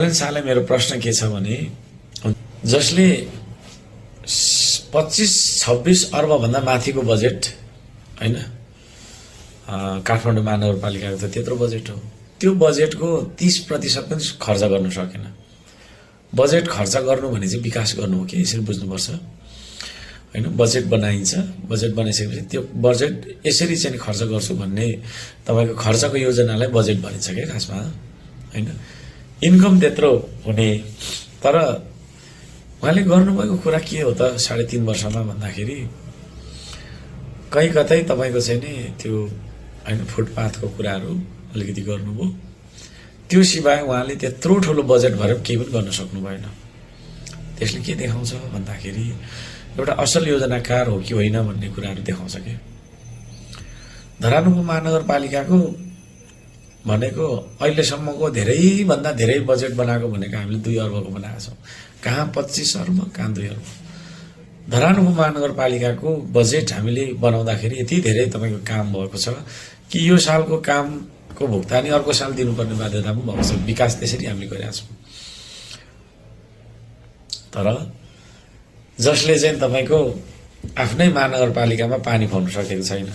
सालै मेरो प्रश्न के छ भने जसले 25-26 अर्ब भन्दा माथिको बजेट हैन काठमाडौँ महानगरपालिकाको त त्यत्रो बजेट हो। त्यो बजेटको 30% पनि खर्च गर्न सकेन। बजेट खर्च गर्नु भने चाहिँ विकास गर्नु हो कि यसरी बुझ्नुपर्छ हैन। बजेट बनाइन्छ, बजेट बनाइसकेपछि त्यो बजेट यसरी चाहिँ खर्च गर्छु भन्ने तपाईको खर्चको योजनालाई बजेट भनिन्छ के खासमा हैन। इन्कम त्यत्रो हुने, तर उहाँले गर्नुभएको कुरा के हो त 3.5 वर्षमा भन्दाखेरि कहीँ कतै तपाईको चाहिँ नि त्यो हैन फुटपाथको कुराहरू अलिकति गर्नुभयो। त्यो सिवाय उहाँले त्यत्रो ठुलो बजेट भएर केही पनि गर्न सक्नु भएन। त्यसले के देखाउँछ भन्दाखेरि एउटा असल योजनाकार हो कि होइन भन्ने कुराहरू देखाउँछ के। धरान उपमहानगरपालिकाको भनेको अहिलेसम्मको धेरै भन्दा धेरै बजेट बनाएको भनेको हामीले 2 अर्बको बनाएका छौं। कहाँ 25 अर्ब, कहाँ 2 अर्ब। धरान उपमहानगरपालिकाको बजेट हामीले बनाउँदाखेरि यति धेरै तपाईको काम भएको छ कि यो सालको कामको भुक्तानी अर्को साल दिनुपर्ने बाध्यता पनि भएको छ। विकास त्यसरी हामीले गरेका छौं। तर जसले चाहिँ तपाईको आफ्नै महानगरपालिकामा पानी खुवाउन सकेको छैन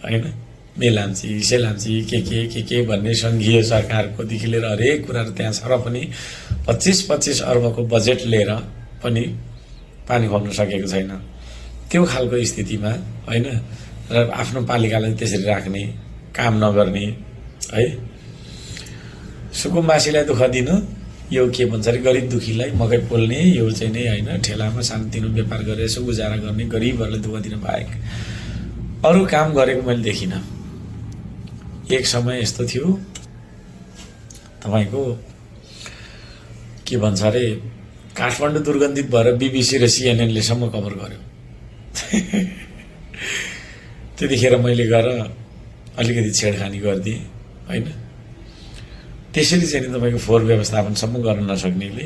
हैन। मेलाम्ची सेलाम्ची के भन्ने संघीय सरकारकोदेखि लिएर हरेक कुराहरू त्यहाँ छ र पनि 25-25 अर्बको बजेट लिएर पनि पानी खुवाउन सकेको छैन। त्यो खालको स्थितिमा हैन र आफ्नो पालिकालाई त्यसरी राख्ने, काम नगर्ने है, सुकुम्बासीलाई दुःख दिनु, यो के भन्छ रे गरिब दुखीलाई मकै पोल्ने, यो चाहिँ नि हैन ठेलामा सानोतिनो व्यापार गरेर यसो गुजारा गर्ने, गरिबहरुलाई दुःख दिन बाहेक अरु काम गरेको मैले देखिन। एक समय यस्तो थियो तपाईको के भन्छ रे काठमाडौँ दुर्गन्धित भएर बीबीसी र सीएनएन ले सम्म कभर गर्यो। त्यतिखेर मैले गएर अलिकति छेडखानी गर्दिए हैन। त्यसरी चाहिँ तपाईको फोहोर व्यवस्थापन सम्म गर्न नसक्नेले